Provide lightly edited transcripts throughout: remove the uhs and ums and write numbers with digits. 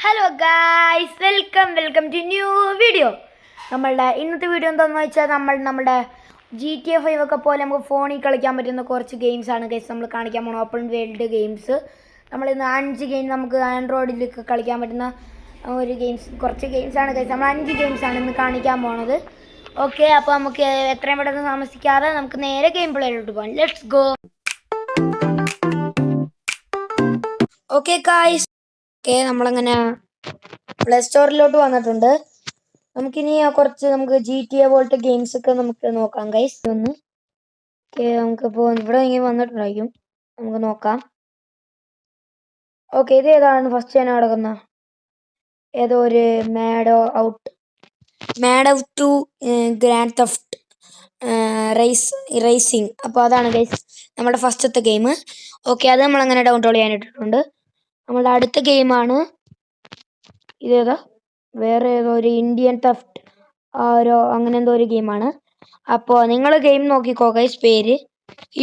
Hello guys, welcome to new video. നമ്മളുടെ ഇന്നത്തെ video എന്താണെന്ന് വെച്ചാൽ നമ്മുടെ GTA 5 ഒക്കെ പോലെ നമുക്ക് ഫോണിൽ കളിക്കാൻ പറ്റുന്ന കുറച്ച് ഗെയിംസാണ് ഗൈസ് നമ്മൾ കാണിക്കാൻ പോകുന്നത്. Open world games. നമ്മളിന്ന് 5 ഗെയിം നമുക്ക് ആൻഡ്രോയിഡിലൊക്കെ കളിക്കാൻ പറ്റുന്ന കുറച്ച് ഗെയിംസാണ് ഗൈസ്. നമ്മൾ 5 ഗെയിംസാണ് ഇന്ന് കാണിക്കാൻ പോണത്. ഓക്കെ, അപ്പോൾ നമുക്ക് എത്രയും പെട്ടെന്ന് താമസിക്കാതെ നമുക്ക് നേരെ ഗെയിം പ്ലേയിലോട്ട് പോകാം. Let's go. ഓക്കെ ഗായ്സ്, നമ്മളങ്ങനെ പ്ലേ സ്റ്റോറിലോട്ട് വന്നിട്ടുണ്ട്. നമുക്കിനി നമുക്ക് GTA പോലത്തെ ഗെയിംസ് ഒക്കെ നമുക്ക് നോക്കാം ഗൈസ്. നമുക്കിപ്പോൾ ഇവിടെ ഇങ്ങനെ വന്നിട്ടുണ്ടായിരിക്കും, നമുക്ക് നോക്കാം. ഓക്കെ, ഇത് ഏതാണ് ഫസ്റ്റ് ഞാൻ നടക്കുന്ന ഏതോ ഒരു Mad Out two Grand Theft Racing. അപ്പോൾ അതാണ് ഗൈസ് നമ്മുടെ ഫസ്റ്റത്തെ ഗെയിം. ഓക്കെ, അത് നമ്മളങ്ങനെ ഡൗൺലോഡ് ചെയ്യാനിട്ടിട്ടുണ്ട്. നമ്മളുടെ അടുത്ത ഗെയിമാണ് ഇതേതാ, വേറെ ഏതോ ഒരു ഇന്ത്യൻ തെഫ്റ്റ് അങ്ങനെ എന്തോ ഒരു ഗെയിമാണ്. അപ്പോൾ നിങ്ങൾ ഗെയിം നോക്കിക്കോ ഗൈസ്. പേര്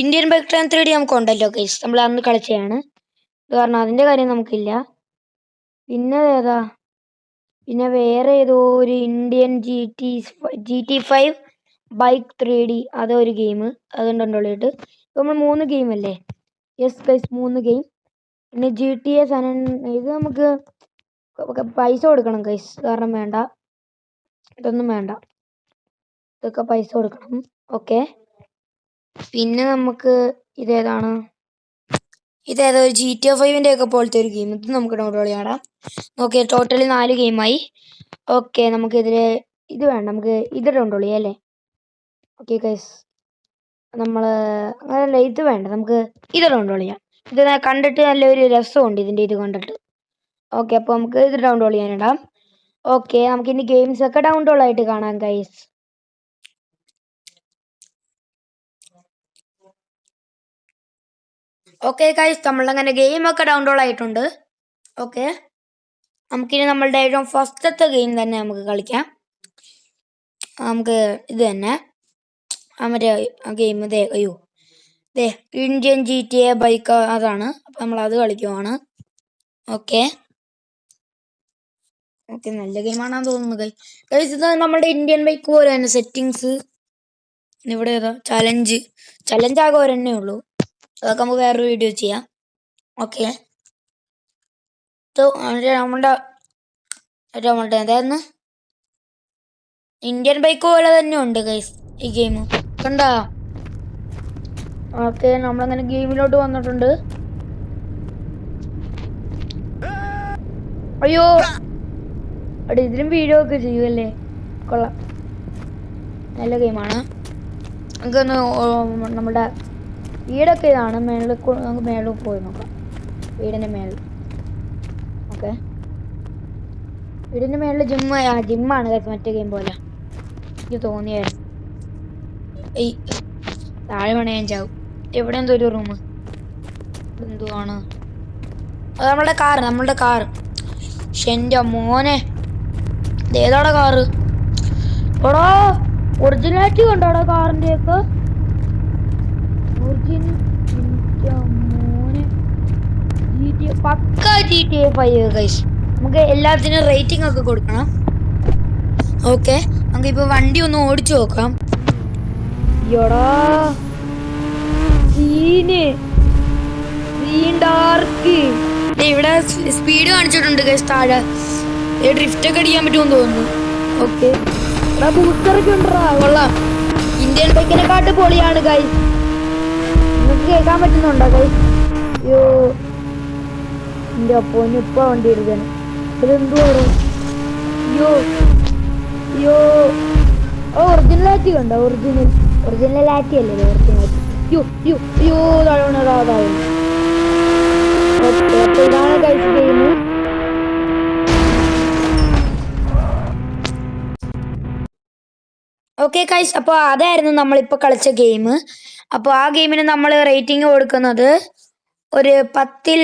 ഇന്ത്യൻ ബൈക്ക് ട്രെയിൻ 3D നമുക്ക് ഉണ്ടല്ലോ ഗൈസ്, നമ്മൾ അന്ന് കളിച്ചതാണ്. ഇത് കാരണം അതിൻ്റെ കാര്യം നമുക്കില്ല. പിന്നെ വേറെ ഏതോ ഒരു ഇന്ത്യൻ GT5 ബൈക്ക് 3D അതൊരു ഗെയിം, അതുകൊണ്ടുള്ളിട്ട് നമ്മൾ 3 ഗെയിം അല്ലേ? Yes guys, 3 game. പിന്നെ GTA ഇത് നമുക്ക് പൈസ കൊടുക്കണം ഗൈസ്, കാരണം വേണ്ട, ഇതൊന്നും വേണ്ട, ഇതൊക്കെ പൈസ കൊടുക്കണം. ഓക്കെ, പിന്നെ നമുക്ക് ഇതേതോ ഒരു GTA 5 ഒക്കെ പോലത്തെ ഒരു ഗെയിം, ഇത് നമുക്ക് ഡൗൺലോഡ് ചെയ്യാം. Okay, totally 4 ഗെയിമായി. ഓക്കെ, ഇത് വേണ്ട, നമുക്ക് ഇത് ഡൗൺലോഡ് ചെയ്യാം അല്ലേ? ഓക്കെ ഗൈസ്, അങ്ങനല്ല, ഇത് വേണ്ട, നമുക്ക് ഇത് ഡൗൺലോഡ് ചെയ്യാം. ഇത് കണ്ടിട്ട് നല്ലൊരു രസമുണ്ട് ഇതിൻ്റെ ഇത് കണ്ടിട്ട്. ഓക്കെ, അപ്പോൾ നമുക്ക് ഇത് ഡൗൺലോഡ് ചെയ്യാനിടാം. ഓക്കെ, നമുക്കിനി ഗെയിംസ് ഒക്കെ ഡൗൺലോഡ് ആയിട്ട് കാണാം ഗൈസ്. ഓക്കെ ഗൈസ്, നമ്മളങ്ങനെ ഗെയിമൊക്കെ ഡൗൺലോഡ് ആയിട്ടുണ്ട്. ഓക്കെ, നമുക്കിനി നമ്മളുടെ ഏറ്റവും ഫസ്റ്റത്തെ ഗെയിം തന്നെ നമുക്ക് കളിക്കാം. നമുക്ക് ഇത് തന്നെ മറ്റേ ഗെയിം ഇന്ത്യൻ GTA ബൈക്ക്, അതാണ്. അപ്പം നമ്മളത് കളിക്കുവാണ്. ഓക്കെ, നല്ല ഗെയിമാണെന്ന് തോന്നുന്നു ഗൈസ്. ഇത് നമ്മുടെ ഇന്ത്യൻ ബൈക്ക് പോലെ തന്നെ സെറ്റിങ്സ്. ഇവിടെ ഏതാ ചലഞ്ച് ആകെ ഒരെണ്ണേ ഉള്ളൂ, അതൊക്കെ നമുക്ക് വേറൊരു വീഡിയോ ചെയ്യാം. ഓക്കെ, നമ്മളുടെ എന്തായിരുന്നു ഇന്ത്യൻ ബൈക്ക് പോലെ തന്നെ ഉണ്ട് ഗൈസ് ഈ ഗെയിം, കണ്ടാ? ഓക്കെ, നമ്മളങ്ങനെ ഗെയിമിലോട്ട് വന്നിട്ടുണ്ട്. അയ്യോ, അവിടെ ഇതിലും വീഡിയോ ഒക്കെ ചെയ്യുമല്ലേ, കൊള്ളാം, നല്ല ഗെയിമാണ്. നമുക്കൊന്ന് നമ്മുടെ വീടൊക്കെ ഇതാണ്, നമുക്ക് മേളിൽ പോയി നോക്കാം. വീടിൻ്റെ മേളിൽ, ഓക്കെ, വീടിൻ്റെ മേളിൽ ജിമ്മാണ് ഗൈസ്, മറ്റേ ഗെയിം പോലെ എനിക്ക് തോന്നിയായിരുന്നു. ഈ താഴെ പണയാൻ ചാവും. എവിടെ എന്തോ ഒരു റൂം, എന്തുവാണ് അത്? നമ്മളുടെ കാർ. പക്ഷെ എൻ്റെ മോനെ, ഏതാടെ കാറ്? എടാ, ഒറിജിനാലിറ്റി കണ്ടോടാ കാറിൻ്റെ ഒക്കെ. പക്ക GTA 5 ഗൈസ്. നമുക്ക് എല്ലാത്തിനും റേറ്റിംഗ് ഒക്കെ കൊടുക്കണം. ഓക്കെ, നമുക്കിപ്പോൾ വണ്ടി ഒന്ന് ഓടിച്ചു നോക്കാം. ഇവിടെ സ്പീഡ് കാണിച്ചിട്ടുണ്ട് ഗൈസ് താഴെ. ഡ്രിഫ്റ്റ് ഒക്കെ അടിക്കാൻ പറ്റുമെന്ന് തോന്നുന്നു. ഓക്കെ, ബൂസ്റ്ററൊക്കെ ഉണ്ടോ? കൊള്ളാം, ഇന്ത്യൻ ബൈക്കിനെക്കാട്ട് പൊളിയാണ് ഗൈസ്. നിങ്ങൾക്ക് കേൾക്കാൻ പറ്റുന്നുണ്ടോ ഗൈസ്? അയ്യോ, എൻ്റെ അപ്പോന് ഇപ്പൊ വണ്ടി എടുക്കാൻ ഇതെന്തുവാണ്? അയ്യോ, ഒറിജിനലാറ്റി കണ്ടോ? ഒറിജിനലാറ്റി അല്ലേ? അയ്യോ താഴെ. ഇതാണ് ഗൈസ് ഗെയിം. ഓക്കെ ഗൈസ്, അപ്പോൾ അതായിരുന്നു നമ്മളിപ്പോൾ കളിച്ച ഗെയിം. അപ്പോൾ ആ ഗെയിമിന് നമ്മൾ റേറ്റിംഗ് കൊടുക്കുന്നത് ഒരു 10ൽ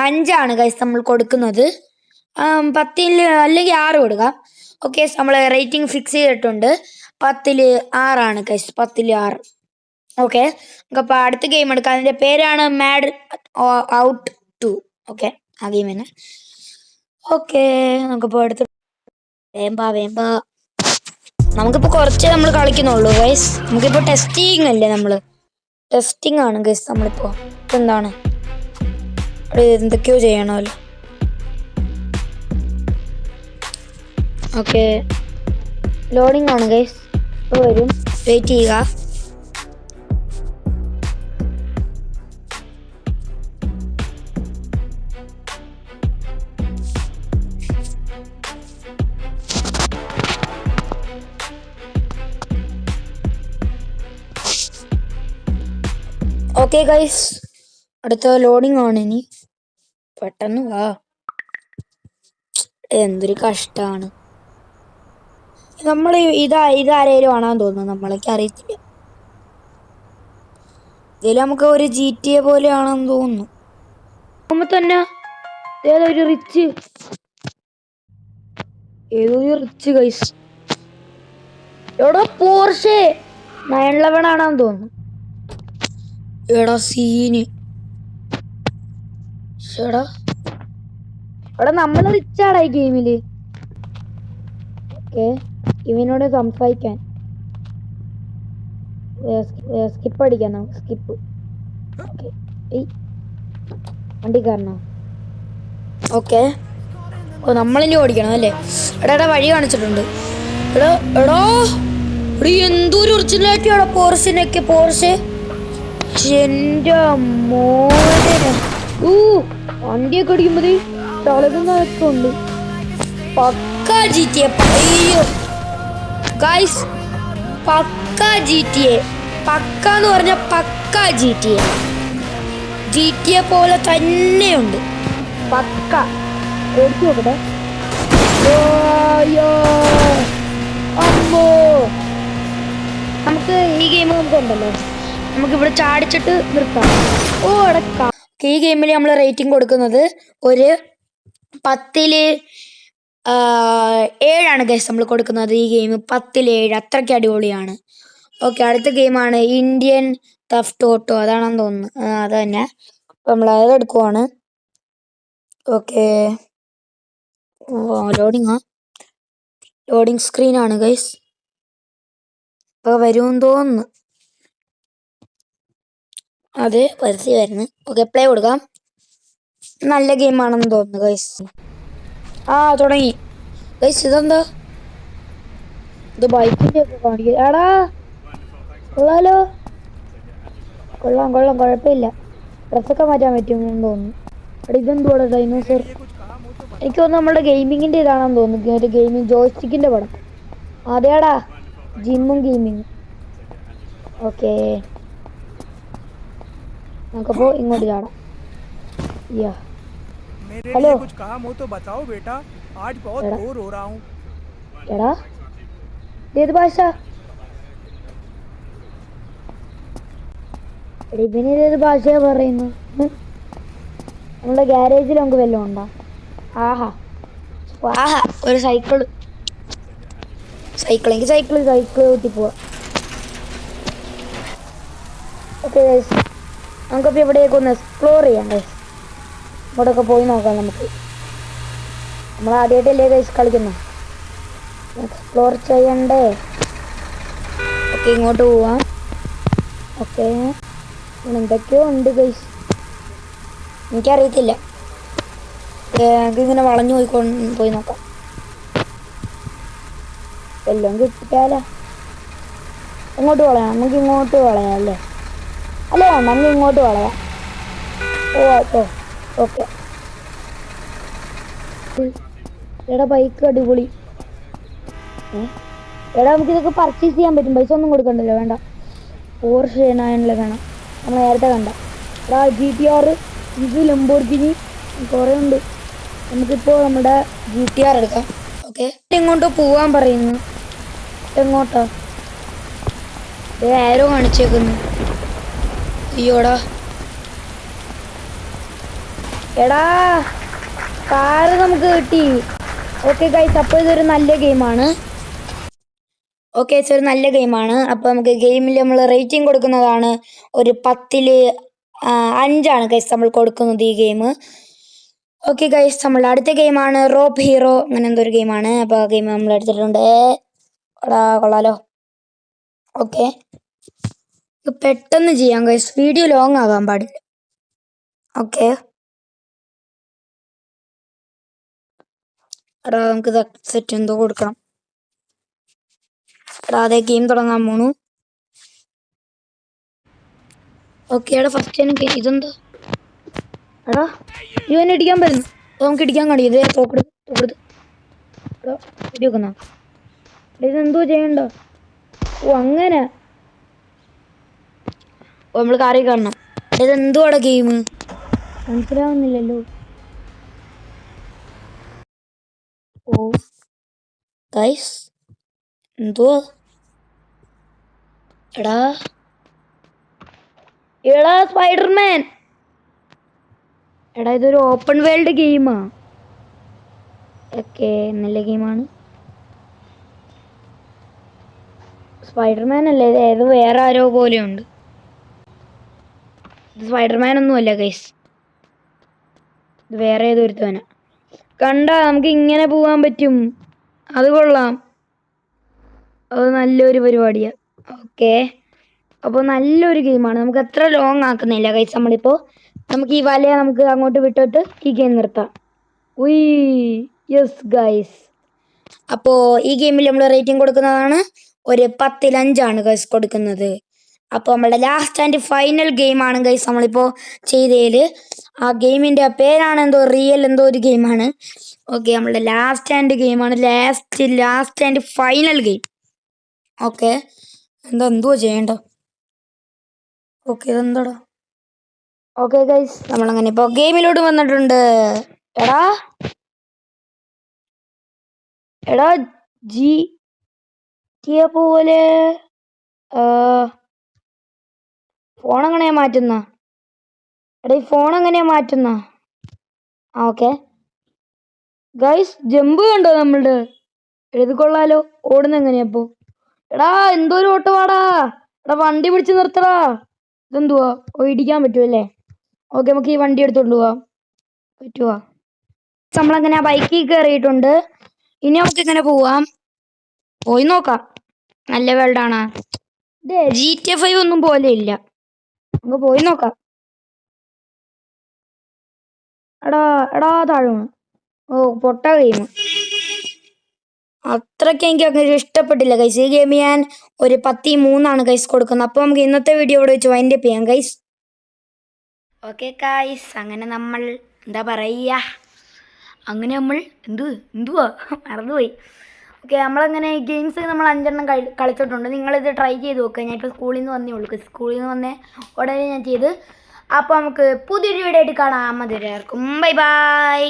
5 ഗൈസ് നമ്മൾ കൊടുക്കുന്നത്. 10ൽ അല്ലെങ്കിൽ 6 കൊടുക്കാം. ഓക്കെ, നമ്മൾ റേറ്റിംഗ് ഫിക്സ് ചെയ്തിട്ടുണ്ട്. 10ൽ 6 ഗൈസ്, 10ൽ 6. ഓക്കെ, നമുക്കപ്പോൾ അടുത്ത ഗെയിം എടുക്കാം. അതിൻ്റെ പേരാണ് മാഡ് ഔട്ട് 2. ഓക്കെ, ആ ഗെയിം തന്നെ. ഓക്കെ, നമുക്കിപ്പോൾ അടുത്ത് വേമ്പാ. നമുക്കിപ്പോൾ കുറച്ചേ നമ്മൾ കളിക്കുന്നുള്ളൂ ഗൈസ്. നമുക്കിപ്പോൾ ടെസ്റ്റിംഗ് അല്ലേ, ടെസ്റ്റിംഗ് ആണ് ഗൈസ് നമ്മളിപ്പോൾ. എന്താണ് എന്തൊക്കെയോ ചെയ്യണമല്ലോ. ഓക്കെ, ലോഡിംഗ് ആണ് ഗൈസ്. ഇപ്പോൾ വരും, വെയിറ്റ് ചെയ്യുക. ഓക്കെ ഗൈസ്, അടുത്ത ലോഡിംഗ് ആണ്. ഇനി പെട്ടെന്ന് വാ. എന്തൊരു കഷ്ടാണ്. നമ്മൾ ഇതാരേലും ആണെന്ന് തോന്നുന്നു, നമ്മളൊക്കെ അറിയത്തില്ല. ഇതിൽ നമുക്ക് ഒരു GTA പോലെ ആണെന്ന് തോന്നുന്നു. തന്നെ ഏതൊരു റിച്ച് ഗൈസ്. എവിടെ പോർഷെ 911 ആണെന്ന് തോന്നുന്നു. എടാ സീന്. എടാ നമ്മൾ റിച്ചാടാ ഈ ഗെയിമില്. ഓക്കെ, ഇവനോട് സംസാരിക്കാൻ സ്കിപ്പ് അടിക്കാൻ നമുക്ക്. സ്കിപ്പ്. ഓക്കെ, വണ്ടി കാരണോ? ഓക്കെ, ഓ നമ്മളിനി ഓടിക്കണം അല്ലേ? എടാ വഴി കാണിച്ചിട്ടുണ്ട്. എടോ എന്തൊരു ഒറിജിനാലിറ്റിയാണോ പോർഷെ. എന്റെ മോനെ, വണ്ടിയൊക്കെ അടിക്കുമ്പോ തളകുന്നുണ്ട്. പക്ക GTA. അയ്യോ ഗൈസ്, പക്ക GTA. പക്ക എന്ന് പറഞ്ഞ പക്ക GTA പോലെ തന്നെയുണ്ട്. പക്ക ഓടിച്ചു നോക്കട്ടെ. അമ്മോ, നമുക്ക് ഈ ഗെയിം നമുക്കുണ്ടല്ലോ, നമുക്കിവിടെ ചാടിച്ചിട്ട് നിർത്താം. അടക്കാം. ഈ ഗെയിമിൽ നമ്മൾ റേറ്റിംഗ് കൊടുക്കുന്നത് ഒരു 10ൽ 7 ഗൈസ് നമ്മൾ കൊടുക്കുന്നത്. ഈ ഗെയിം 10ൽ 7, അത്രയ്ക്ക് അടിപൊളിയാണ്. ഓക്കെ, അടുത്ത ഗെയിമാണ് ഇന്ത്യൻ തഫ്റ്റ് ഓട്ടോ. അതാണെന്ന് തോന്നുന്നു. അത് തന്നെ. നമ്മൾ അതെടുക്കുവാണ്. ഓക്കെ, ലോഡിങ് സ്ക്രീനാണ് ഗൈസ്. ഇപ്പോൾ വരുമെന്ന് തോന്നുന്നു. അതെ, പരസ്യം വരുന്നു. ഓക്കെ, പ്ലേ കൊടുക്കാം. നല്ല ഗെയിമാണെന്ന് തോന്നുന്നു ഗൈസ്. തുടങ്ങി ഗൈസ്. ഇതെന്താ ഇത്? ബൈക്കിന്റെ ഒക്കെ കാണിക്കുക. എടാ കൊള്ളാലോ. കൊള്ളാം, കുഴപ്പമില്ല. ഡ്രസ്സൊക്കെ മാറ്റാൻ പറ്റുമെന്ന് തോന്നുന്നു. എടാ ഇതെന്തുവാടാ ഡൈനോസർ? എനിക്ക് തോന്നുന്നു നമ്മുടെ ഗെയിമിങ്ങിന്റെ ഇതാണെന്ന് തോന്നുന്നു. ഒരു ഗെയിമിങ് ജോയ്സ്റ്റിക്കിന്റെ പടം. അതേടാ, ജിമ്മും ഗെയിമിങ്. ഓക്കെ, നമുക്കപ്പോ ഇങ്ങോട്ട് ചാടാം. ഹലോ എടാ, ഏത് ഭാഷ? ഇവനേത് ഭാഷയാ പറയുന്നു? നമ്മുടെ ഗ്യാരേജിൽ നമുക്ക് വല്ലതും ഉണ്ടോ? ആഹാ, ഒരു സൈക്കിള് കുത്തി പോവാ. ഓക്കെ ഗൈസ്, നമുക്കപ്പോൾ ഇവിടെയൊക്കെ ഒന്ന് എക്സ്പ്ലോർ ചെയ്യാം ഗൈസ്. ഇങ്ങോട്ടൊക്കെ പോയി നോക്കാം നമുക്ക്. നമ്മൾ ആദ്യമായിട്ടല്ലേ ഗൈസ് കളിക്കുന്നു, എക്സ്പ്ലോർ ചെയ്യണ്ടേ? ഓക്കെ, ഇങ്ങോട്ട് പോവാം. ഓക്കെ, എന്തൊക്കെയോ ഉണ്ട് ഗൈസ്, എനിക്കറിയത്തില്ല. നമുക്കിങ്ങനെ വളഞ്ഞു പോയി നോക്കാം. എല്ലാം കിട്ടിയാലോ. എങ്ങോട്ട് വളയാം? നമുക്ക് ഇങ്ങോട്ട് വളയാം അല്ലേ? അല്ലേ, നമുക്ക് ഇങ്ങോട്ട് വളയാം. ഓക്കെ. എടാ ബൈക്ക് അടിപൊളി. എടാ നമുക്കിതൊക്കെ പർച്ചേസ് ചെയ്യാൻ പറ്റും. പൈസ ഒന്നും കൊടുക്കണ്ടല്ലോ. വേണ്ട, പോർഷെ 911 വേണം. നമ്മൾ നേരത്തെ കണ്ട. എടാ GTR, ഇത് ലംബോർഗിനി, കുറേ ഉണ്ട്. നമുക്കിപ്പോൾ നമ്മുടെ GTR എടുക്കാം. ഓക്കെ, എങ്ങോട്ടോ പോവാൻ പറയുന്നു. എങ്ങോട്ടാ? ആരോ കാണിച്ചേക്കുന്നു. അയ്യോടാ, എടാ കാറ് നമുക്ക് കിട്ടി. ഓക്കെ ഗൈസ്, അപ്പോൾ ഇതൊരു നല്ല ഗെയിമാണ്. അപ്പോൾ നമുക്ക് ഗെയിമിൽ നമ്മൾ റേറ്റിംഗ് കൊടുക്കുന്നതാണ് ഒരു 10ൽ 5 ഗൈസ് നമ്മൾ കൊടുക്കുന്നത് ഈ ഗെയിം. ഓക്കെ ഗൈസ്, നമ്മളുടെ അടുത്ത ഗെയിമാണ് റോപ്പ് ഹീറോ, അങ്ങനെ എന്തോ ഒരു ഗെയിമാണ്. അപ്പോൾ ആ ഗെയിം നമ്മൾ എടുത്തിട്ടുണ്ട്. എടാ കൊള്ളാലോ. ഓക്കെ, ഇത് പെട്ടെന്ന് ചെയ്യാം ഗൈസ്, വീഡിയോ ലോങ് ആകാൻ പാടില്ല. ഓക്കെ, എടാ നമുക്ക് സെറ്റ് എന്തോ കൊടുക്കണം. എടാ അതേ ഗെയിം തുടങ്ങാൻ പോണു. ഓക്കെ എടാ, ഫസ്റ്റ് എനിക്ക് ഇതെന്താ? എടാ ഇവനെ ഇടിക്കാൻ പറ്റുന്നു. നമുക്ക് ഇടിക്കാൻ കഴിയും. ഇതേ തോക്കെടുത്ത് എടാ ഇടി വെക്കുന്ന ഇതെന്തോ ചെയ്യണ്ട. ഓ അങ്ങനെ നമ്മൾ കാറി കാണണം. ഇതെന്തോ അവിടെ ഗെയിം മനസ്സിലാവുന്നില്ലല്ലോ. ഓ ഗൈസ് എന്തോ എടാ എടാ സ്പൈഡർമാൻ. എടാ ഇതൊരു ഓപ്പൺ വേൾഡ് ഗെയിമാ. ഓക്കെ, നല്ല ഗെയിമാണ്. സ്പൈഡർമാൻ അല്ലേ ഇത്? ഏത് വേറെ ആരോ പോലെയുണ്ട്. ഇത് സ്പൈഡർമാൻ ഒന്നും അല്ല ഗൈസ്, ഇത് വേറെ ഏതൊരുത്തവനാ. കണ്ടാ നമുക്ക് ഇങ്ങനെ പോകാൻ പറ്റും. അത് കൊള്ളാം, അത് നല്ലൊരു പരിപാടിയാ. ഓക്കെ, അപ്പോൾ നല്ലൊരു ഗെയിമാണ്. നമുക്ക് അത്ര ലോങ് ആക്കുന്നില്ല ഗൈസ്. നമ്മളിപ്പോൾ നമുക്ക് ഈ വലയെ നമുക്ക് അങ്ങോട്ട് വിട്ടിട്ട് ഈ ഗെയിം നിർത്താം. ഉയ് യെസ് ഗൈസ്. അപ്പോൾ ഈ ഗെയിമിൽ നമ്മൾ റേറ്റിംഗ് കൊടുക്കുന്നതാണ് ഒരു 10-ൽ 5 ഗൈസ് കൊടുക്കുന്നത്. അപ്പോൾ നമ്മളുടെ ലാസ്റ്റ് ആൻഡ് ഫൈനൽ ഗെയിമാണ് ഗൈസ് നമ്മളിപ്പോൾ ചെയ്തതിൽ. ആ ഗെയിമിൻ്റെ പേരാണ് എന്തോ റിയൽ എന്തോ ഒരു ഗെയിമാണ്. ഓക്കെ, നമ്മളുടെ ലാസ്റ്റ് ആൻഡ് ഗെയിമാണ്, last and final game. Okay, എന്തുവാ ചെയ്യേണ്ട? ഓക്കെ, ഇതെന്താടാ? ഓക്കെ ഗൈസ്, നമ്മളങ്ങനെ ഇപ്പോൾ ഗെയിമിലോട്ട് വന്നിട്ടുണ്ട്. എടാ എടാ GTA പോലെ ഫോൺ എങ്ങനെയാ മാറ്റുന്ന? എടാ ഈ ഫോൺ എങ്ങനെയാ മാറ്റുന്ന? ആ ഓക്കെ ഗൈസ്, ജമ്പ് കണ്ടോ നമ്മളുടെ? എഴുതി കൊള്ളാലോ. ഓടുന്ന എങ്ങനെയാപ്പോ? എടാ എന്തോ ഒരു ഓട്ടമാടാ. എടാ വണ്ടി പിടിച്ച് നിർത്തടാ. ഇതെന്തുവാ? ഓ ഇടിക്കാൻ പറ്റുമല്ലേ? ഓക്കെ, നമുക്ക് ഈ വണ്ടി എടുത്തോണ്ട് പോവാം. പറ്റുവാ? നമ്മളങ്ങനെ ആ ബൈക്കിൽ കയറിയിട്ടുണ്ട്. ഇനി നമുക്ക് ഇങ്ങനെ പോവാം. പോയി നോക്കാം. നല്ല വേൾഡാണ്. ഇതേ GTA 5 ഒന്നും പോലെ ഇല്ല. നമുക്ക് പോയി നോക്കാം. എടാ താഴെ. ഓ പൊട്ട ഗെയിം. അത്രയ്ക്ക് എനിക്ക് അങ്ങനെ ഇഷ്ടപ്പെട്ടില്ല ഗൈസ്. ഈ ഗെയിം ഞാൻ ഒരു 10-3 ഗൈസ് കൊടുക്കുന്നത്. അപ്പോൾ നമുക്ക് ഇന്നത്തെ വീഡിയോ ഇവിടെ വെച്ച് വൈൻഡപ്പ് ചെയ്യാം ഗൈസ്. ഓക്കെ ഗൈസ്, അങ്ങനെ നമ്മൾ എന്താ പറയുക, അങ്ങനെ നമ്മൾ എന്തുവാ മറന്നുപോയി. ഓക്കെ, നമ്മളങ്ങനെ ഗെയിംസ് നമ്മൾ 5 കളിച്ചിട്ടുണ്ട്. നിങ്ങളിത് ട്രൈ ചെയ്ത് നോക്കുക. ഞാൻ ഇപ്പോൾ സ്കൂളിൽ നിന്ന് വന്നേ ഉള്ളൂ. സ്കൂളിൽ നിന്ന് വന്നേ ഉടനെ ഞാൻ ചെയ്ത്. അപ്പോൾ നമുക്ക് പുതിയൊരു വീഡിയോ ആയിട്ട് കാണാം. അതുവരെയാർക്കും ബൈ ബൈ.